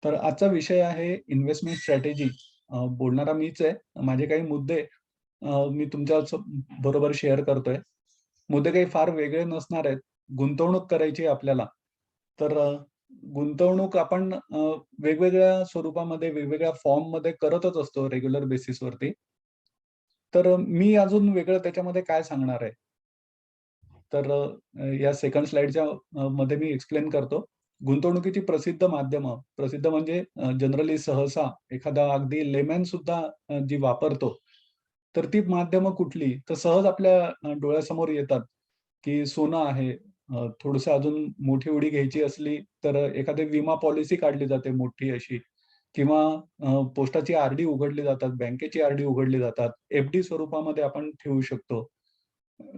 तर आजचा विषय आहे इन्व्हेस्टमेंट स्ट्रॅटेजी. बोलणारा मीच आहे. माझे काही मुद्दे मी तुमच्या बरोबर शेअर करतोय. मुद्दे काही फार वेगळे नसणार आहेत. गुंतवणूक करायची आहे आपल्याला. तर गुंतवणूक आपण वेगवेगळ्या स्वरूपामध्ये, वेगवेगळ्या फॉर्ममध्ये करतच असतो रेग्युलर बेसिसवरती. तर मी अजून वेगळं त्याच्यामध्ये काय सांगणार आहे? तर या सेकंड स्लाइडच्या मध्ये मी एक्सप्लेन करतो. गुंतवणुकीची प्रसिद्ध माध्यमं, प्रसिद्ध म्हणजे जनरली सहसा एखादा अगदी लेमॅन सुद्धा जी वापरतो, तर ती माध्यमं कुठली? तर सहज आपल्या डोळ्यासमोर येतात, की सोनं आहे. थोडंसं अजून मोठी उडी घ्यायची असली, तर एखादी विमा पॉलिसी काढली जाते मोठी अशी किंवा पोस्टाची आर-डी उघडली जातात, बँकेची आर-डी उघडली जातात. एफ-डी स्वरूपामध्ये आपण ठेवू शकतो.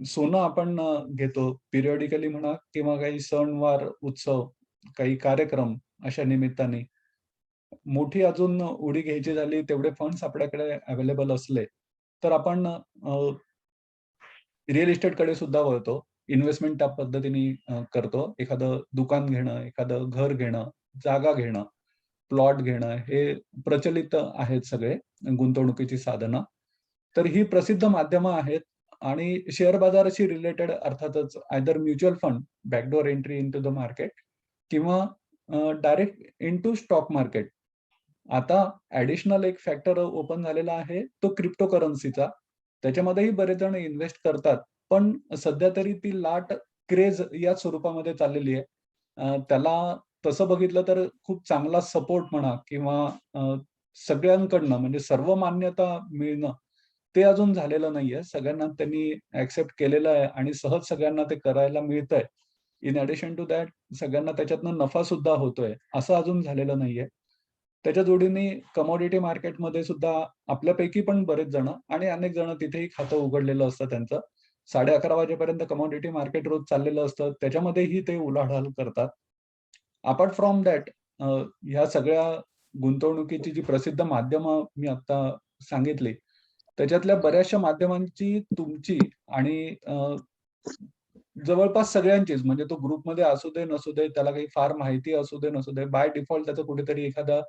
सोनं आपण घेतो पिरियॉडिकली म्हणा किंवा काही सणवार, उत्सव, काही कार्यक्रम अशा निमित्ताने. मोठी अजून उडी घ्यायची झाली, तेवढे फंड्स आपल्याकडे अवेलेबल असले, तर आपण रिअल इस्टेटकडे सुद्धा वळतो. इन्व्हेस्टमेंट त्या पद्धतीने करतो. एखादं दुकान घेणं, एखादं घर घेणं, जागा घेणं, प्लॉट घेणं हे प्रचलित आहेत सगळे गुंतवणुकीची साधनं. तर ही प्रसिद्ध माध्यमं आहेत आणि शेअर बाजाराशी रिलेटेड अर्थातच either mutual fund, backdoor entry into the market किंवा डायरेक्ट इंटू स्टॉक मार्केट. आता ॲडिशनल एक फॅक्टर ओपन झालेला आहे, तो क्रिप्टोकरन्सीचा. त्याच्यामध्येही बरेच जण इन्व्हेस्ट करतात. पण सध्या तरी ती लाट क्रेझ या स्वरूपामध्ये चाललेली आहे. त्याला तसं बघितलं तर खूप चांगला सपोर्ट म्हणा किंवा सगळ्यांकडनं म्हणजे सर्व मान्यता मिळणं, ते अजून झालेलं नाहीये. सगळ्यांना त्यांनी एक्सेप्ट केलेलं आहे आणि सहज सगळ्यांना ते करायला मिळतंय. इन ॲडिशन टू दॅट सगळ्यांना त्याच्यातनं नफा सुद्धा होतोय, असं अजून झालेलं नाहीये. त्याच्या जोडीने कमोडिटी मार्केटमध्ये सुद्धा आपल्यापैकी पण बरेच जण आणि अनेक जण तिथेही खातं उघडलेलं असतं त्यांचं. 11:30 वाजेपर्यंत कमोडिटी मार्केट रोज चाललेलं असतं. त्याच्यामध्येही ते उलाढाल करतात. अपार्ट फ्रॉम दॅट ह्या सगळ्या गुंतवणुकीची जी प्रसिद्ध माध्यमं मी आता सांगितली, त्याच्यातल्या बऱ्याचशा माध्यमांची तुमची आणि जवळपास सगळ्यांचीच म्हणजे तो ग्रुपमध्ये असू दे, नसू दे, त्याला काही फार माहिती असू दे, नसू दे, बाय डिफॉल्ट त्याचं कुठेतरी एखादा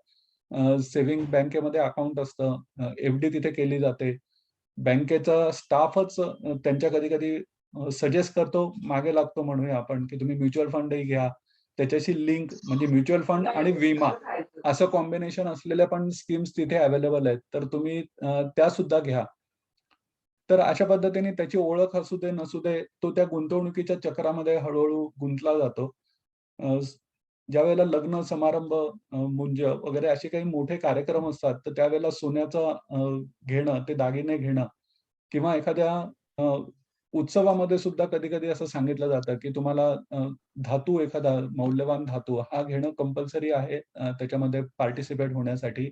सेव्हिंग बँकेमध्ये अकाउंट असतं. एफ-डी तिथे केली जाते. बँकेचा स्टाफच त्यांच्या कधी-कधी सजेस्ट करतो, मागे लागतो म्हणूया आपण, की तुम्ही म्युच्युअल फंडही घ्या. त्याच्याशी लिंक म्हणजे म्युच्युअल फंड आणि विमा असं कॉम्बिनेशन असलेल्या पण स्कीम्स तिथे अवेलेबल आहेत. तर तुम्ही त्यासुद्धा घ्या. तर अशा पद्धतीने त्याची ओळख असू दे, नसू दे, तो त्या गुंतवणुकीच्या चक्रामध्ये हळू गुंतला जातो. अ, ज्यावेळेला लग्न समारंभ, मुंज वगैरे असे काही मोठे कार्यक्रम असतात, तर त्यावेळेला सोन्याचं घेणं, ते दागिने घेणं किंवा एखाद्या अ, उत्सवामध्ये सुद्धा कधी-कधी असं सांगितलं जातं, की तुम्हाला धातू एखादा मौल्यवान धातू हा घेणं कंपल्सरी आहे त्याच्यामध्ये पार्टिसिपेट होण्यासाठी.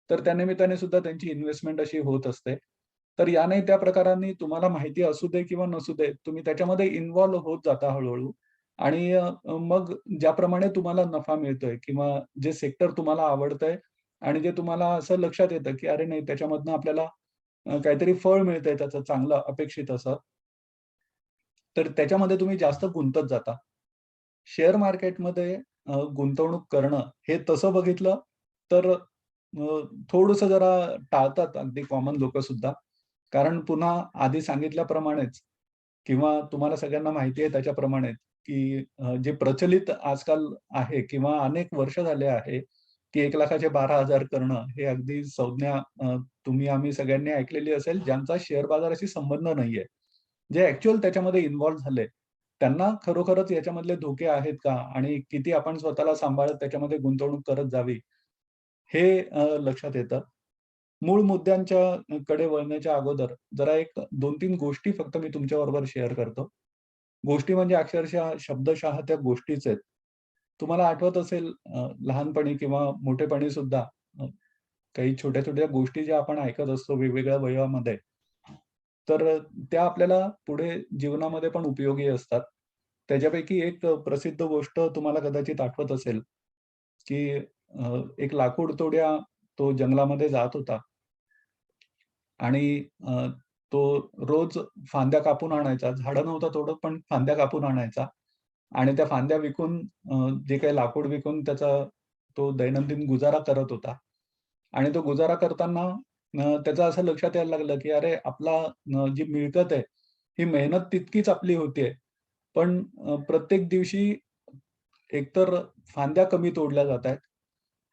तर त्यानिमित्ताने सुद्धा त्यांची इन्व्हेस्टमेंट अशी होत असते. तर या नाही त्या प्रकारांनी तुम्हाला माहिती असू दे किंवा नसू दे, तुम्ही त्याच्यामध्ये इन्व्हॉल्व होत जाता हळू आणि मग ज्याप्रमाणे तुम्हाला नफा मिळतोय किंवा जे सेक्टर तुम्हाला आवडतंय आणि जे तुम्हाला असं लक्षात येतं, की अरे नाही त्याच्यामधनं आपल्याला काहीतरी फळ मिळतंय त्याचं चांगलं अपेक्षित असं, तर त्याच्यामध्ये तुम्ही जास्त गुंतत जाता. शेअर मार्केटमध्ये गुंतवणूक करणं हे तसं बघितलं तर थोडंसं जरा टाळतात अगदी कॉमन लोकं सुद्धा. कारण पुन्हा आधी सांगितल्याप्रमाणेच किंवा तुम्हाला सगळ्यांना माहिती आहे त्याच्याप्रमाणे, की जे प्रचलित आजकाल आहे किंवा अनेक वर्ष झाले आहे, की 1,00,000चे 12,000 करणं हे अगदी संज्ञा तुम्ही आम्ही सगळ्यांनी ऐकलेली असेल, ज्यांचा शेअर बाजाराशी संबंध नाहीये. जे ॲक्चुअल त्याच्यामध्ये इन्व्हॉल्व झाले, त्यांना खरोखरच याच्यामधले धोके आहेत का? आणि किती आपण स्वतःला सांभाळत त्याच्यामध्ये गुंतवणूक करत जावी, हे लक्षात येतं. मूळ मुद्द्यांच्या कडे वळण्याच्या अगोदर जरा एक 2-3 गोष्टी फक्त मी तुमच्याबरोबर शेअर करतो. गोष्टी म्हणजे अक्षरशः शब्दशः त्या गोष्टीच आहेत. तुम्हाला आठवत असेल लहानपणी किंवा मोठेपणी सुद्धा काही छोट्या-छोट्या गोष्टी ज्या आपण ऐकत असतो वेगवेगळ्या वयोमध्ये, तर त्या आपल्याला पुढे जीवनामध्ये पण उपयोगी असतात. त्याच्यापैकी एक प्रसिद्ध गोष्ट तुम्हाला कदाचित आठवत असेल, की एक लाकूड तोड्या तो जंगलामध्ये जात होता आणि तो रोज फांद्या कापून आणायचा. झाडं नव्हतं तोडत, पण फांद्या कापून आणायचा आणि त्या फांद्या विकून जे काही लाकूड विकून त्याचा तो दैनंदिन गुजारा करत होता. आणि तो गुजारा करताना त्याचं असं लक्षात यायला लागलं, की अरे आपला जी मिळकत आहे, ही मेहनत तितकीच आपली होतीये. पण प्रत्येक दिवशी एकतर फांद्या कमी तोडल्या जातायत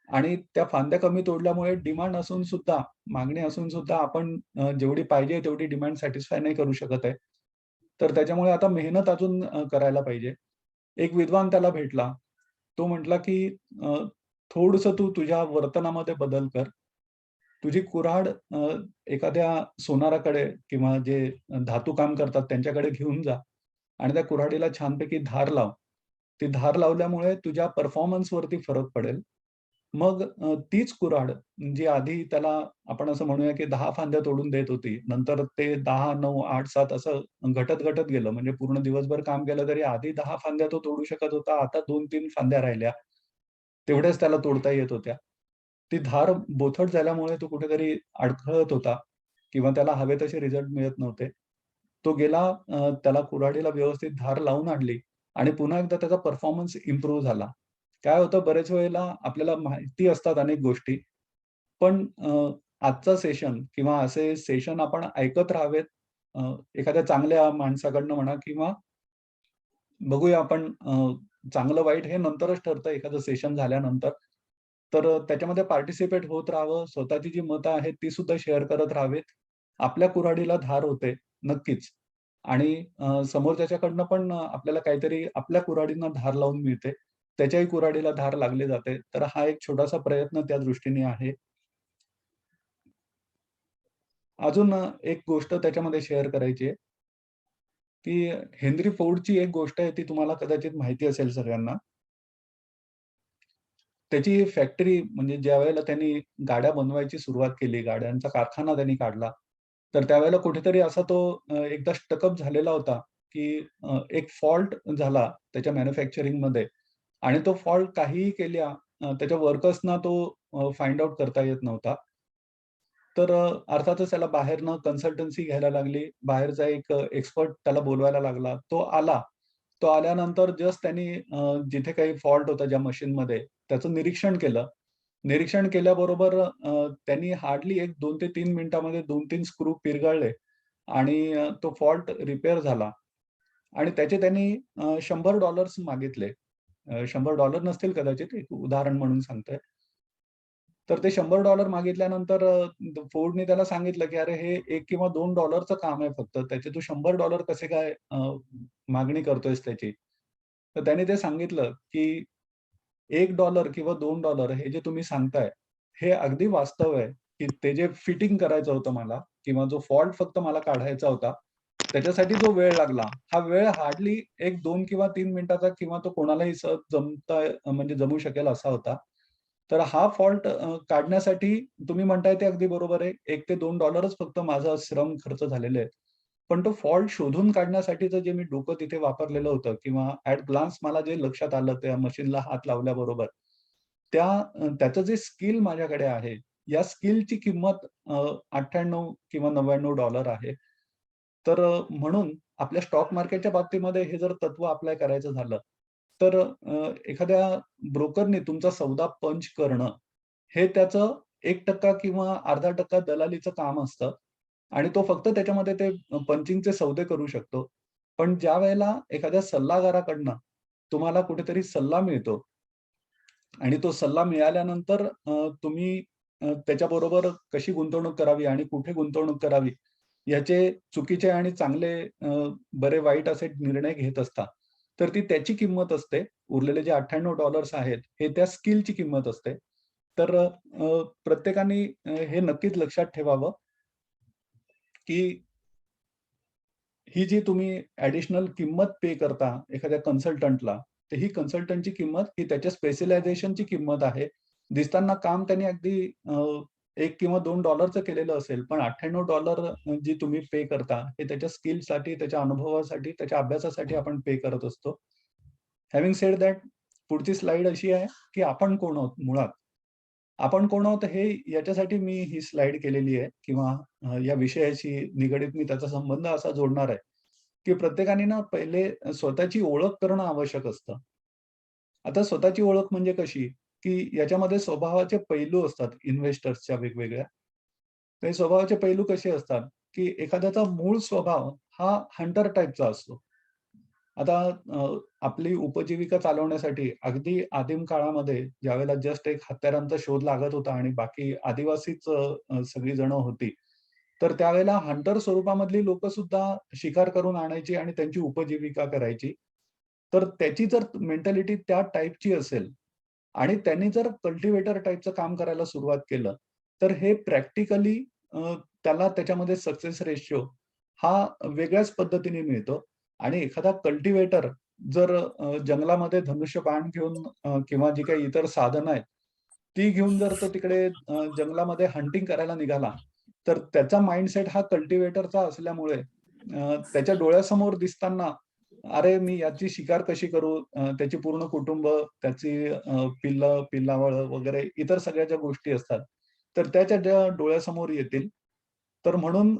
आणि त्या फांद्या कमी तोडल्यामुळे डिमांड असून सुद्धा, मागणी असून सुद्धा आपण जेवढी पाहिजे तेवढी डिमांड सॅटिस्फाय नाही करू शकत आहे. तर त्याच्यामुळे आता मेहनत अजून करायला पाहिजे. एक विद्वान त्याला भेटला. तो म्हटला, की अ, "थोडंसं तू तुझ्या वर्तनामध्ये बदल कर. तुझी कुऱ्हाड एखाद्या सोनाराकडे किंवा जे धातू काम करतात त्यांच्याकडे घेऊन जा आणि त्या कुऱ्हाडीला छानपैकी धार लाव. ती धार लावल्यामुळे तुझ्या परफॉर्मन्सवरती फरक पडेल. मग तीच कुऱ्हाड जी आधी त्याला आपण असं म्हणूया, की 10 फांद्या तोडून देत होती. नंतर ते 10, 9, 8, 7 असं घटत गेलं. म्हणजे पूर्ण दिवसभर काम केलं तरी आधी 10 फांद्या तो तोडू शकत होता. आता 2-3 फांद्या राहिल्या. तेवढ्याच त्याला तोडता येत होत्या. ती धार बोथट झाल्यामुळे तो कुठेतरी अडखळत होता किंवा त्याला हवे तसे रिझल्ट मिळत नव्हते. तो गेला त्याला कुऱ्हाडीला व्यवस्थित धार लावून आणली आणि पुन्हा एकदा त्याचा परफॉर्मन्स इम्प्रूव्ह झाला. काय होतं बरेच वेळेला आपल्याला माहिती असतात अनेक गोष्टी, पण आजचं सेशन किंवा असे सेशन आपण ऐकत राहावेत एखाद्या चांगल्या माणसाकडनं म्हणा किंवा बघूया आपण चांगलं वाईट हे नंतरच ठरतं एखादं सेशन झाल्यानंतर. तर त्याच्यामध्ये पार्टिसिपेट होत राहावं. स्वतःची जी मतं आहेत ती सुद्धा शेअर करत राहावेत. आपल्या कुऱ्हाडीला धार होते नक्कीच आणि समोरच्याच्याकडनं पण आपल्याला काहीतरी आपल्या कुऱ्हाडींना धार लावून मिळते. त्याच्याही कुऱ्हाडीला धार लागली जाते. तर हा एक छोटासा प्रयत्न त्या दृष्टीने आहे. अजून एक गोष्ट त्याच्यामध्ये शेअर करायची आहे, की हेनरी फोर्डची एक गोष्ट आहे ती तुम्हाला कदाचित माहिती असेल सगळ्यांना. त्याची फॅक्टरी म्हणजे ज्यावेळेला त्यांनी गाड्या बनवायची सुरुवात केली, गाड्यांचा कारखाना त्यांनी काढला. तर त्यावेळेला कुठेतरी असा तो एकदा स्टकअप झालेला होता, की एक फॉल्ट झाला त्याच्या मॅन्युफॅक्चरिंगमध्ये आणि तो फॉल्ट काहीही केल्या त्याच्या वर्कर्सना तो फाइंड आउट करता येत नव्हता. तर अर्थातच त्याला बाहेरनं कन्सल्टन्सी घ्यायला लागली. बाहेरचा एक एक्सपर्ट त्याला बोलवायला लागला. तो आला. तो आल्यानंतर जस्ट त्यांनी जिथे काही फॉल्ट होता ज्या मशीनमध्ये त्याचं निरीक्षण केलं. निरीक्षण केल्याबरोबर त्यांनी हार्डली एक 2 ते 3 मिनिटामध्ये 2-3 स्क्रू पिरगळले आणि तो फॉल्ट रिपेअर झाला आणि त्याचे त्यांनी $100 मागितले. $100 नसतील कदाचित, एक उदाहरण म्हणून सांगतोय. तर ते $100 मागितल्यानंतर फोर्डने त्याला सांगितलं, की "अरे, हे 1 किंवा $2चं काम आहे फक्त. त्याचे तू $100 कसे काय मागणी करतोयस त्याची?" तर त्याने ते सांगितलं, की $1 किंवा $2 हे जे तुम्ही सांगताय, हे अगदी वास्तव आहे, की ते जे फिटिंग करायचं होतं मला किंवा जो फॉल्ट फक्त मला काढायचा होता, त्याच्यासाठी जो वेळ लागला, हा वेळ हार्डली एक 2 किंवा 3 मिनिटाचा किंवा तो कोणालाही सहज म्हणजे जमू शकेल असा होता. तर हा फॉल्ट काढण्यासाठी तुम्ही म्हणताय ते अगदी बरोबर आहे. $1 ते $2च फक्त माझा श्रम खर्च झालेले आहेत. पण तो फॉल्ट शोधून काढण्यासाठीचं जे मी डोकं तिथे वापरलेलं होतं किंवा ॲट ग्लान्स मला जे लक्षात आलं त्या मशीनला हात लावल्याबरोबर, त्याचं जे स्किल माझ्याकडे आहे, या स्किलची किंमत 98 किंवा $99 आहे. तर म्हणून आपल्या स्टॉक मार्केटच्या बाबतीमध्ये हे जर तत्व अप्लाय करायचं झालं, तर एखाद्या ब्रोकरने तुमचा सौदा पंच करणं, हे त्याचं 1% किंवा अर्धा टक्का दलालीचं काम असतं आणि तो फक्त त्याच्यामध्ये ते पंचिंगचे सौदे करू शकतो. पण ज्यावेळेला एखाद्या सल्लागाराकडनं तुम्हाला कुठेतरी सल्ला मिळतो आणि तो सल्ला मिळाल्यानंतर तुम्ही त्याच्याबरोबर कशी गुंतवणूक करावी आणि कुठे गुंतवणूक करावी, याचे चुकीचे आणि चांगले बरे वाईट असे निर्णय घेत असता. तर ती त्याची किंमत असते. उरलेले जे $98 आहेत, हे त्या स्किलची किंमत असते. तर प्रत्येकाने हे नक्कीच लक्षात ठेवावं, की ही जी तुम्ही ॲडिशनल किंमत पे करता एखाद्या कन्सल्टंटला, तर ही कन्सल्टंटची किंमत ही त्याच्या स्पेशलायझेशनची किंमत आहे. दिसताना काम त्यांनी अगदी 1 किंवा $2चं केलेलं असेल, पण $98 जी तुम्ही पे करता, हे त्याच्या स्किलसाठी, त्याच्या अनुभवासाठी, त्याच्या अभ्यासासाठी आपण पे करत असतो. हॅव्हिंग सेड दॅट पुढची स्लाईड अशी आहे, की आपण कोण आहोत मुळात? आपण कोण आहोत हे याच्यासाठी मी ही स्लाईड केलेली आहे किंवा या विषयाशी निगडीत मी त्याचा संबंध असा जोडणार आहे, की प्रत्येकाने ना पहिले स्वतःची ओळख करणं आवश्यक असतं. आता स्वतःची ओळख म्हणजे कशी? की याच्यामध्ये स्वभावाचे पैलू असतात इन्व्हेस्टर्सच्या वेगवेगळ्या. ते स्वभावाचे पैलू कसे असतात, की एखाद्याचा मूळ स्वभाव हा हंटर टाइपचा असतो. आता आपली उपजीविका चालवण्यासाठी अगदी आदिम काळामध्ये ज्यावेळेला जस्ट एक हत्यारांचा शोध लागत होता आणि बाकी आदिवासीच सगळी जण होती. तर त्यावेळेला हंटर स्वरूपामधली लोकं सुद्धा शिकार करून आणायची आणि त्यांची उपजीविका करायची. तर त्याची जर मेंटॅलिटी त्या टाइपची असेल आणि त्यांनी जर कल्टिव्हेटर टाइपचं काम करायला सुरुवात केलं, तर हे प्रॅक्टिकली त्याला त्याच्यामध्ये सक्सेस रेशिओ हा वेगळ्याच पद्धतीने मिळतो आणि एखादा कल्टिव्हेटर जर जंगलामध्ये धनुष्यबाण घेऊन किंवा जी काही इतर साधनं आहेत, ती घेऊन जर तो तिकडे जंगलामध्ये हंटिंग करायला निघाला, तर त्याचा माइंडसेट हा कल्टिव्हेटरचा असल्यामुळे त्याच्या डोळ्यासमोर दिसताना, अरे, मी याची शिकार कशी करू? त्याची पूर्ण कुटुंब, त्याची पिल्लं, पिल्लावळं वगैरे इतर सगळ्या ज्या गोष्टी असतात, तर त्याच्या ज्या डोळ्यासमोर येतील. तर म्हणून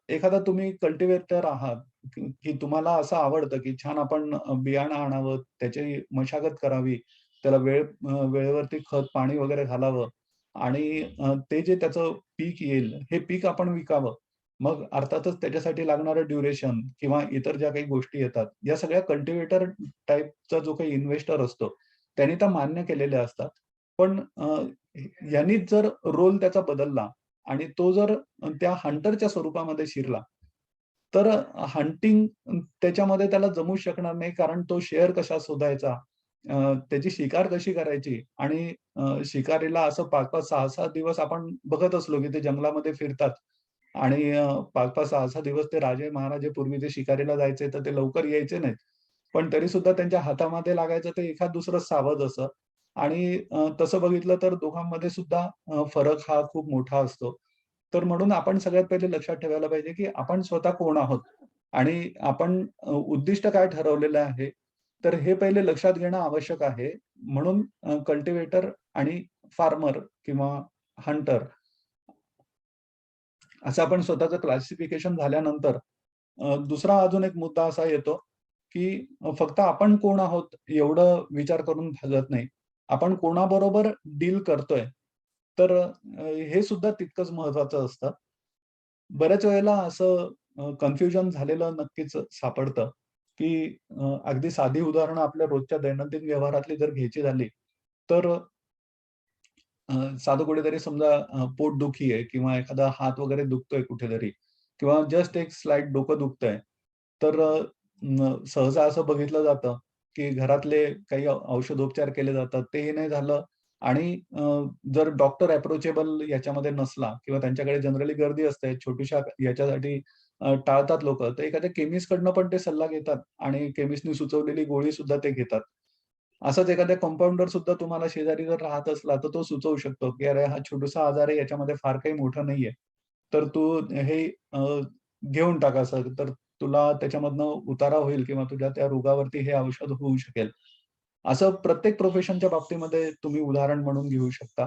एखादा तुम्ही कल्टिव्हेटर आहात, की तुम्हाला असं आवडतं, की छान आपण बियाणं आणावं, त्याची मशागत करावी, त्याला वेळेवरती खत, पाणी वगैरे घालावं आणि ते जे त्याचं पीक येईल, हे पीक आपण विकावं. मग अर्थातच त्याच्यासाठी लागणारं ड्युरेशन किंवा इतर ज्या काही गोष्टी येतात, या सगळ्या कल्टिव्हेटर टाइपचा जो काही इन्व्हेस्टर असतो, त्याने त्या मान्य केलेल्या असतात. पण यांनीच जर रोल त्याचा बदलला आणि तो जर त्या हंटरच्या स्वरूपामध्ये शिरला, तर हंटिंग त्याच्यामध्ये त्याला जमूच शकणार नाही. कारण तो शेर कसा शोधायचा, त्याची शिकार कशी करायची आणि शिकारीला असं 5-5, 6-6 दिवस आपण बघत असलो, की ते जंगलामध्ये फिरतात आणि 5-5, 6-6 दिवस ते राजे-महाराजे पूर्वी ते शिकारीला जायचे, तर ते लवकर यायचे नाहीत. पण तरीसुद्धा त्यांच्या हातामध्ये लागायचं ते एखाद दुसरं सावज असं आणि तसं बघितलं तर दोघांमध्ये सुद्धा फरक हा खूप मोठा असतो. तर म्हणून आपण सगळ्यात पहिले लक्षात ठेवायला पाहिजे, की आपण स्वतः कोण आहोत आणि आपण उद्दिष्ट काय ठरवलेलं आहे. तर हे पहिले लक्षात घेणं आवश्यक आहे. म्हणून कल्टिव्हेटर आणि फार्मर किंवा हंटर असं आपण स्वतःचं क्लासिफिकेशन झाल्यानंतर दुसरा अजून एक मुद्दा असा येतो, की फक्त आपण कोण आहोत एवढं विचार करून भागत नाही. आपण कोणाबरोबर डील करतोय, तर हे सुद्धा तितकंच महत्वाचं असतं. बऱ्याच वेळेला असं कन्फ्युजन झालेलं नक्कीच सापडतं, की अगदी साधी उदाहरणं आपल्या रोजच्या दैनंदिन व्यवहारातली जर घ्यायची झाली, तर साधं कुठेतरी समजा पोटदुखी आहे किंवा एखादा हात वगैरे दुखतोय कुठेतरी किंवा जस्ट एक स्लाइट डोकं दुखतंय. तर सहसा असं बघितलं जातं, की घरातले काही औषधोपचार केले जातात. तेही नाही झालं आणि जर डॉक्टर अप्रोचेबल याच्यामध्ये नसला किंवा त्यांच्याकडे जनरली गर्दी असते छोट्याशा याच्यासाठी टाळतात लोकं. तर एखाद्या केमिस्टकडनं पण ते सल्ला घेतात आणि केमिस्टनी सुचवलेली गोळी सुद्धा ते घेतात. असाच एखादा कंपाउंडर सुद्धा तुम्हाला शेजारी जर राहत असला, तर तो सुचवू शकतो, की "अरे, हा छोटासा आजार आहे, याच्यामध्ये फार काही मोठं नाहीये. तर तू हे घेऊन टाक असं, तर तुला त्याच्यामधनं उतारा होईल किंवा तुझ्या त्या रोगावरती हे औषध होऊ शकेल." असं प्रत्येक प्रोफेशनच्या बाबतीमध्ये तुम्ही उदाहरण म्हणून घेऊ शकता.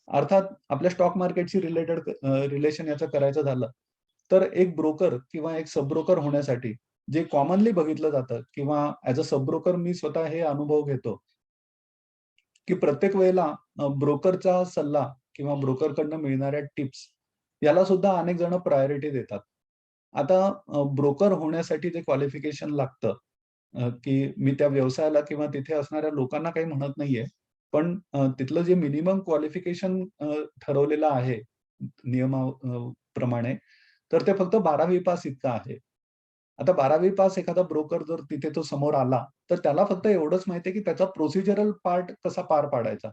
अर्थात आपल्या स्टॉक मार्केटशी रिलेशन याचं करायचं झालं, तर एक ब्रोकर किंवा एक सब ब्रोकर होण्यासाठी जे कॉमनली बघितलं जातं किंवा ॲज अ सब ब्रोकर मी स्वतः हे अनुभव घेतो, की प्रत्येक वेळेला ब्रोकरचा सल्ला किंवा ब्रोकरकडनं मिळणाऱ्या टिप्स याला सुद्धा अनेक जण प्रायोरिटी देतात. आता ब्रोकर होण्यासाठी जे क्वालिफिकेशन लागतं, की मी त्या व्यवसायाला किंवा तिथे असणाऱ्या लोकांना काही म्हणत नाहीये. पण तिथलं जे मिनिमम क्वालिफिकेशन ठरवलेलं आहे प्रमाणे, तर ते फक्त 12वी पास इतकं आहे. आता 12वी पास एखादा ब्रोकर जर तिथे तो समोर आला, तर त्याला फक्त एवढंच माहिती आहे, की त्याचा प्रोसिजरल पार्ट कसा पार पाडायचा.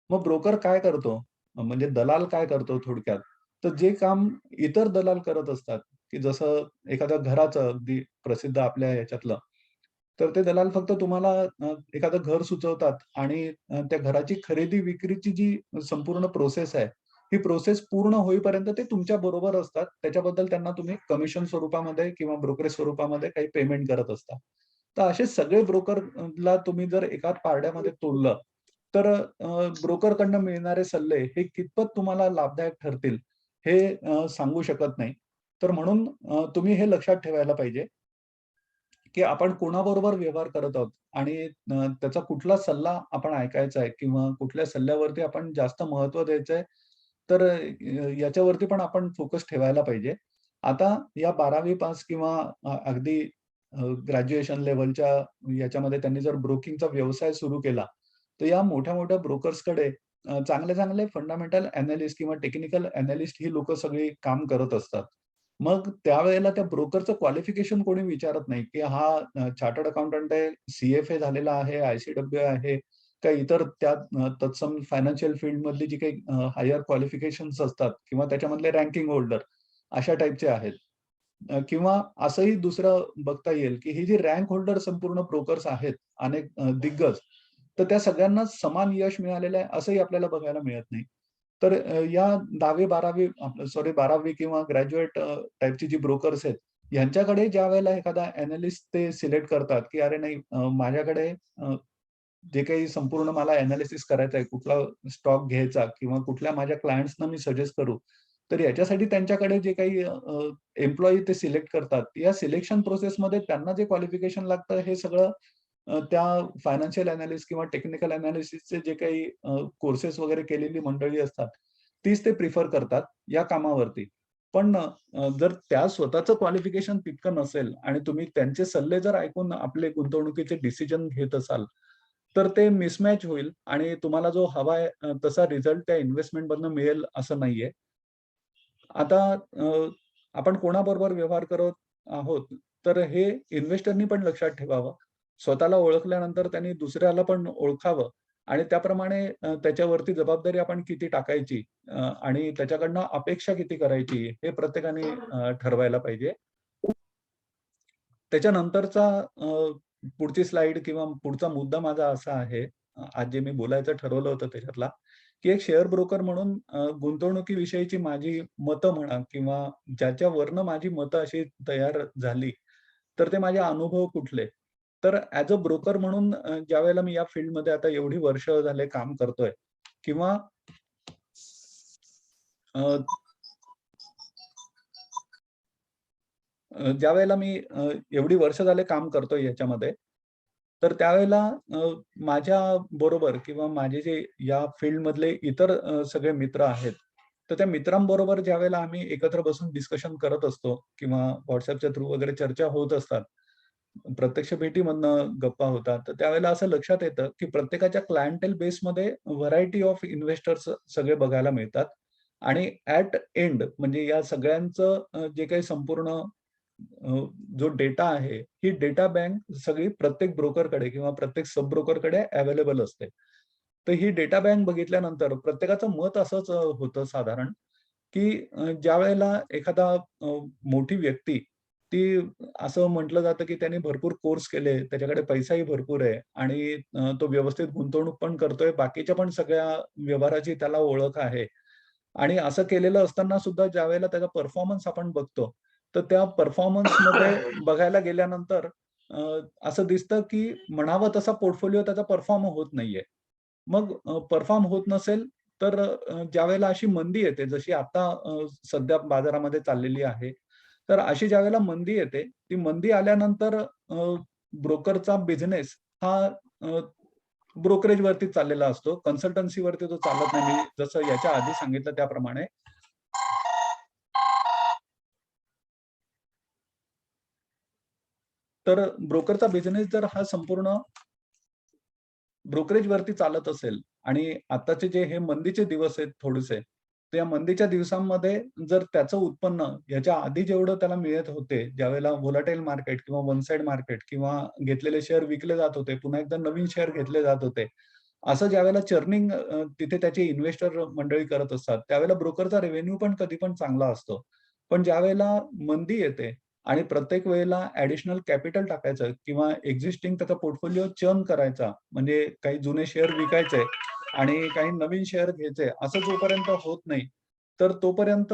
मग ब्रोकर काय करतो? म्हणजे दलाल काय करतो थोडक्यात? तर जे काम इतर दलाल करत असतात, की जसं एखाद्या घराचं अगदी प्रसिद्ध आपल्या ह्याच्यातलं, तर ते दलाल फक्त तुम्हाला एखादं घर सुचवतात आणि त्या घराची खरेदी-विक्रीची जी संपूर्ण प्रोसेस आहे, ही प्रोसेस पूर्ण होईपर्यंत ते तुमच्या बरोबर असतात. त्याच्याबद्दल त्यांना तुम्ही कमिशन स्वरूपामध्ये किंवा ब्रोकरेज स्वरूपामध्ये काही पेमेंट करत असता. तर असे सगळे ब्रोकरला तुम्ही जर एका पारड्यामध्ये तोडलं, तर ब्रोकरकडनं मिळणारे सल्ले हे कितपत तुम्हाला लाभदायक ठरतील, हे सांगू शकत नाही. तर म्हणून तुम्ही हे लक्षात ठेवायला पाहिजे, की आपण कोणाबरोबर व्यवहार करत आहोत आणि त्याचा कुठला सल्ला आपण ऐकायचा आहे किंवा कुठल्या सल्ल्यावरती आपण जास्त महत्त्व द्यायचंय, तर याच्यावरती पण आपण फोकस ठेवायला पाहिजे. आता या 12वी पास किंवा अगदी ग्रॅज्युएशन लेव्हलच्या याच्यामध्ये त्यांनी जर ब्रोकिंगचा व्यवसाय सुरू केला, तर या मोठ्या-मोठ्या ब्रोकर्सकडे चांगले-चांगले फंडामेंटल एनालिस्ट किंवा टेक्निकल एनालिस्ट ही लोकं सगळी काम करत असतात. मग त्यावेळेला त्या ब्रोकरचं क्वालिफिकेशन कोणी विचारत नाही, की हा चार्टर्ड अकाउंटंट आहे, सी-एफ-ए झालेला आहे, आय-सी-डब्ल्यू आहे, का इतर त्या तत्सम फायनान्शियल फील्डमधली जी काही हायर क्वालिफिकेशन्स असतात किंवा त्याच्यामधले रँकिंग होल्डर अशा टाइपचे आहेत. किंवा असंही दुसरं बघता येईल, की ही जी रँक होल्डर संपूर्ण ब्रोकर्स आहेत, अनेक दिग्गज, तर त्या सगळ्यांनाच समान यश मिळालेलं आहे असंही आपल्याला बघायला मिळत नाही. तर या 10वी-12वी सॉरी 12वी किंवा ग्रॅज्युएट टाइपची जी ब्रोकर्स आहेत, ह्यांच्याकडे ज्यावेळेला एखादा एनालिस्ट ते सिलेक्ट करतात, की अरे नाही माझ्याकडे जे काही संपूर्ण मला एनालिसिस करायचं आहे, कुठला स्टॉक घ्यायचा किंवा कुठल्या माझ्या क्लायंट्सना मी सजेस्ट करू. तर याच्यासाठी त्यांच्याकडे जे काही एम्प्लॉयी ते सिलेक्ट करतात, या सिलेक्शन प्रोसेसमध्ये त्यांना जे क्वालिफिकेशन लागतं हे सगळं त्या फायनान्शियल एनालिस्ट किंवा टेक्निकल एनालिसिसचे जे काही कोर्सेस वगैरे केलेली मंडळी असतात, तीच ते प्रिफर करतात या कामावरती. पण जर त्या स्वतःचं क्वालिफिकेशन तितकं नसेल आणि तुम्ही त्यांचे सल्ले जर ऐकून आपले गुंतवणुकीचे डिसिजन घेत असाल, तर ते मिसमॅच होईल आणि तुम्हाला जो हवा आहे तसा रिझल्ट त्या इन्व्हेस्टमेंटमधनं मिळेल असं नाहीये. आता आपण कोणाबरोबर व्यवहार करत आहोत, तर हे इन्व्हेस्टरनी पण लक्षात ठेवावं. स्वतःला ओळखल्यानंतर त्यांनी दुसऱ्याला पण ओळखावं आणि त्याप्रमाणे त्याच्यावरती जबाबदारी आपण किती टाकायची आणि त्याच्याकडनं अपेक्षा किती करायची हे प्रत्येकाने ठरवायला पाहिजे. त्याच्यानंतरचा पुढची स्लाईड किंवा पुढचा मुद्दा माझा असा आहे, आज जे मी बोलायचं ठरवलं होतं त्याच्यातला, की एक शेअर ब्रोकर म्हणून गुंतवणुकीविषयीची माझी मतं म्हणा किंवा ज्याच्यावरनं माझी मतं अशी तयार झाली, तर ते माझे अनुभव कुठले? तर ॲज अ ब्रोकर म्हणून ज्यावेळेला मी या फील्डमध्ये आता एवढी वर्ष झाले काम करतोय किंवा अ, ज्यावेळेला मी एवढी वर्ष झाले काम करतोय याच्यामध्ये, तर त्यावेळेला माझ्या बरोबर किंवा माझे जे या फील्डमधले इतर सगळे मित्र आहेत, तर त्या मित्रांबरोबर ज्यावेळेला आम्ही एकत्र बसून डिस्कशन करत असतो किंवा WhatsAppच्या थ्रू वगैरे चर्चा होत असतात. प्रत्यक्ष भेटीमधनं गप्पा होतात. तर त्यावेळेला असं लक्षात येतं, की प्रत्येकाच्या क्लायंटेल बेसमध्ये व्हरायटी ऑफ इन्व्हेस्टर्स सगळे बघायला मिळतात आणि ॲट एंड म्हणजे या सगळ्यांचं जे काही संपूर्ण जो डेटा आहे, ही डेटा बँक सगळी प्रत्येक ब्रोकरकडे किंवा प्रत्येक सब ब्रोकरकडे अवेलेबल असते. तर ही डेटा बँक बघितल्यानंतर प्रत्येकाचं मत असंच होतं साधारण, की ज्यावेळेला एखादा मोठी व्यक्ती ती असं म्हटलं जातं, की त्याने भरपूर कोर्स केले, त्याच्याकडे पैसाही भरपूर आहे आणि तो व्यवस्थित गुंतवणूक पण करतोय. बाकीच्या पण सगळ्या व्यवहाराची त्याला ओळख आहे. आणि असं केलेलं असताना सुद्धा ज्यावेळेला त्याचा परफॉर्मन्स आपण बघतो, तर त्या परफॉर्मन्समध्ये बघायला गेल्यानंतर अ, असं दिसतं, की म्हणावा तसा पोर्टफोलिओ त्याचा परफॉर्म होत नाहीये. मग परफॉर्म होत नसेल, तर ज्यावेळेला अशी मंदी येते, जशी आता सध्या बाजारामध्ये चाललेली आहे. तर अशी ज्यावेळेला मंदी येते, ती मंदी आल्यानंतर ब्रोकरचा बिझनेस हा ब्रोकरेजवरती चाललेला असतो. कन्सल्टन्सीवरती तो चालत नाही. मी जसं याच्या आधी सांगितलं त्याप्रमाणे. तर ब्रोकरचा बिझनेस जर हा संपूर्ण ब्रोकरेजवरती चालत असेल आणि आत्ताचे जे हे मंदीचे दिवस आहेत थोडेसे, तर या मंदीच्या दिवसांमध्ये जर त्याचं उत्पन्न याच्या आधी जेवढं त्याला मिळत होते, ज्यावेळेला व्होलाटाईल मार्केट किंवा वन साइड मार्केट किंवा घेतलेले शेअर विकले जात होते, पुन्हा एकदा नवीन शेअर घेतले जात होते. असं ज्यावेळेला चर्निंग तिथे त्याचे इन्व्हेस्टर मंडळी करत असतात, त्यावेळेला ब्रोकरचा रेव्हेन्यू पण कधी पण चांगला असतो. पण ज्यावेळेला मंदी येते आणि प्रत्येक वेळेला ॲडिशनल कॅपिटल टाकायचं किंवा एक्झिस्टिंग त्याचा पोर्टफोलिओ चर्न करायचा, म्हणजे काही जुने शेअर विकायचे आणि काही नवीन शेअर घ्यायचे, असं जोपर्यंत होत नाही, तर तोपर्यंत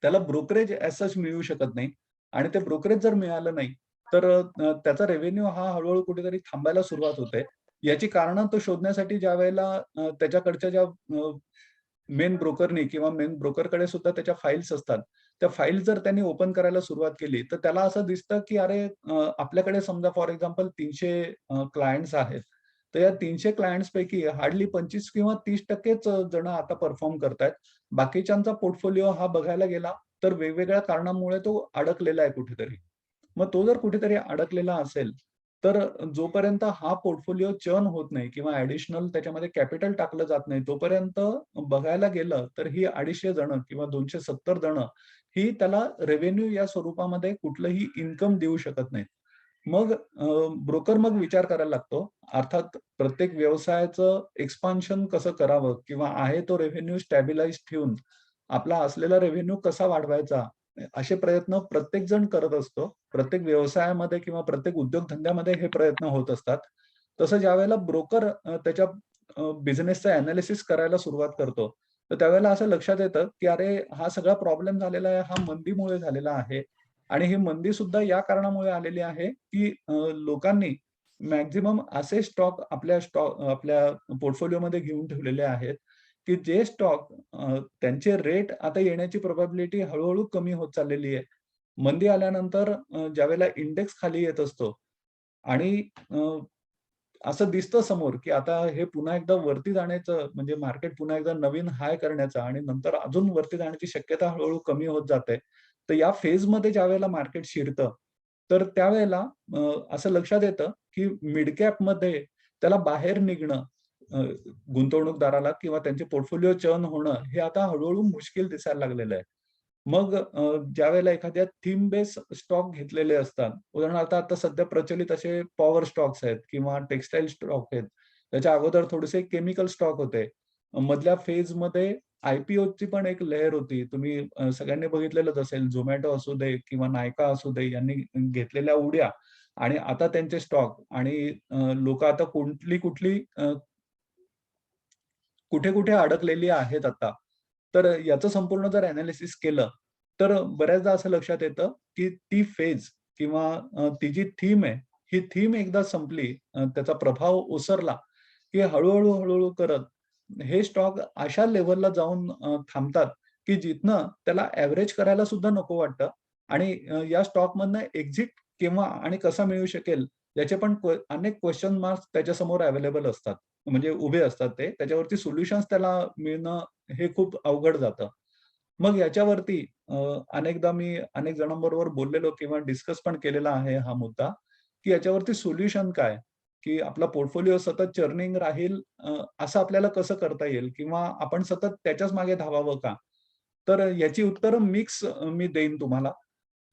त्याला ब्रोकरेज ॲज सच मिळू शकत नाही आणि ते ब्रोकरेज जर मिळालं नाही, तर त्याचा रेव्हेन्यू हा हळू कुठेतरी थांबायला सुरुवात होते. याची कारणं तो शोधण्यासाठी ज्यावेळेला त्याच्याकडच्या ज्या मेन ब्रोकरनी किंवा मेन ब्रोकरकडे सुद्धा त्याच्या फाइल्स असतात. त्या फाईल जर त्यांनी ओपन करायला सुरुवात केली, तर त्याला असं दिसतं, की अरे आपल्याकडे समजा फॉर एक्झाम्पल 300 क्लायंट्स आहेत. तर या 300 क्लायंट्सपैकी हार्डली 25 किंवा 30%च जण आता परफॉर्म करतायत. बाकीच्यांचा पोर्टफोलिओ हा बघायला गेला, तर वेगवेगळ्या कारणांमुळे तो अडकलेला आहे कुठेतरी. मग तो जर कुठेतरी अडकलेला असेल, तर जोपर्यंत हा पोर्टफोलिओ चर्न होत नाही किंवा ॲडिशनल त्याच्यामध्ये कॅपिटल टाकलं जात नाही, तोपर्यंत बघायला गेलं तर ही 250 जण किंवा 270 जण ही त्याला रेव्हेन्यू या स्वरूपामध्ये कुठलंही इन्कम देऊ शकत नाहीत. मग ब्रोकर मग विचार करायला लागतो. अर्थात प्रत्येक व्यवसायाचं एक्सपान्शन कसं करावं किंवा आहे तो रेव्हेन्यू स्टॅबिलाईज ठेवून आपला असलेला रेव्हेन्यू कसा वाढवायचा, असे प्रयत्न प्रत्येक जण करत असतो. प्रत्येक व्यवसायामध्ये किंवा प्रत्येक उद्योगधंद्यामध्ये हे प्रयत्न होत असतात. तसं ज्यावेळेला ब्रोकर त्याच्या बिझनेसचं एनालिसिस करायला सुरुवात करतो, तर त्यावेळेला असं लक्षात येतं, की अरे हा सगळा प्रॉब्लेम झालेला आहे, हा मंदीमुळे झालेला आहे. आणि ही मंदी सुद्धा या कारणामुळे आलेली आहे, की लोकांनी मॅक्सिमम असे स्टॉक आपल्या पोर्टफोलिओमध्ये घेऊन ठेवलेले आहेत, की जे स्टॉक त्यांचे रेट आता येण्याची प्रोबॅबिलिटी हळू कमी होत चाललेली आहे. मंदी आल्यानंतर ज्यावेळेला इंडेक्स खाली येत असतो आणि असं दिसतं समोर, की आता हे पुन्हा एकदा वरती जाण्याचं म्हणजे मार्केट पुन्हा एकदा नवीन हाय करण्याचा आणि नंतर अजून वरती जाण्याची शक्यता हळू कमी होत जाते. तर या फेजमध्ये ज्यावेळेला मार्केट शिरतं, तर त्यावेळेला असं लक्षात येतं, की मिड कॅपमध्ये त्याला बाहेर निघणं अ, गुंतवणूकदाराला किंवा त्यांचे पोर्टफोलिओ चर्न होणं हे आता हळू मुश्कील दिसायला लागलेलं आहे. मग ज्यावेळेला एखाद्या थीम बेस स्टॉक घेतलेले असतात. उदाहरणार्थ आता सध्या प्रचलित असे पॉवर स्टॉक्स आहेत किंवा टेक्सटाईल स्टॉक आहेत. त्याच्या अगोदर थोडेसे केमिकल स्टॉक होते. मधल्या फेजमध्ये आय-पी-ओची पण एक लहर होती. तुम्ही सगळ्यांनी बघितलेलंच असेल. Zomato असू दे किंवा Nykaa असू दे यांनी घेतलेल्या उड्या आणि आता त्यांचे स्टॉक आणि आता कुठली कुठे-कुठे अडकलेली आहेत आता. तर याचं संपूर्ण जर एनालिसिस केलं, तर बऱ्याचदा असं लक्षात येतं, की ती फेज किंवा ती जी थीम आहे, ही थीम एकदा संपली, त्याचा प्रभाव ओसरला, की हळू करत हे स्टॉक अशा लेव्हलला जाऊन थांबतात, की जिथनं त्याला एव्हरेज करायला सुद्धा नको वाटतं आणि या स्टॉकमधनं एक्झिट केव्हा आणि कसा मिळू शकेल, याचे पण अनेक क्वेशन मार्क्स त्याच्यासमोर अवेलेबल असतात. म्हणजे उभे असतात ते. त्याच्यावरती सोल्युशन्स त्याला मिळणं हे खूप अवघड जातं. मग याच्यावरती अनेकदा मी अनेक जणांबरोबर बोललेलो किंवा डिस्कस पण केलेला आहे हा मुद्दा, की याच्यावरती सोल्युशन काय? की आपला पोर्टफोलिओ सतत चर्निंग राहील असं आपल्याला कसं करता येईल? किंवा आपण सतत त्याच्याच मागे धावावं का? तर याची उत्तरं मिक्स मी देईन तुम्हाला.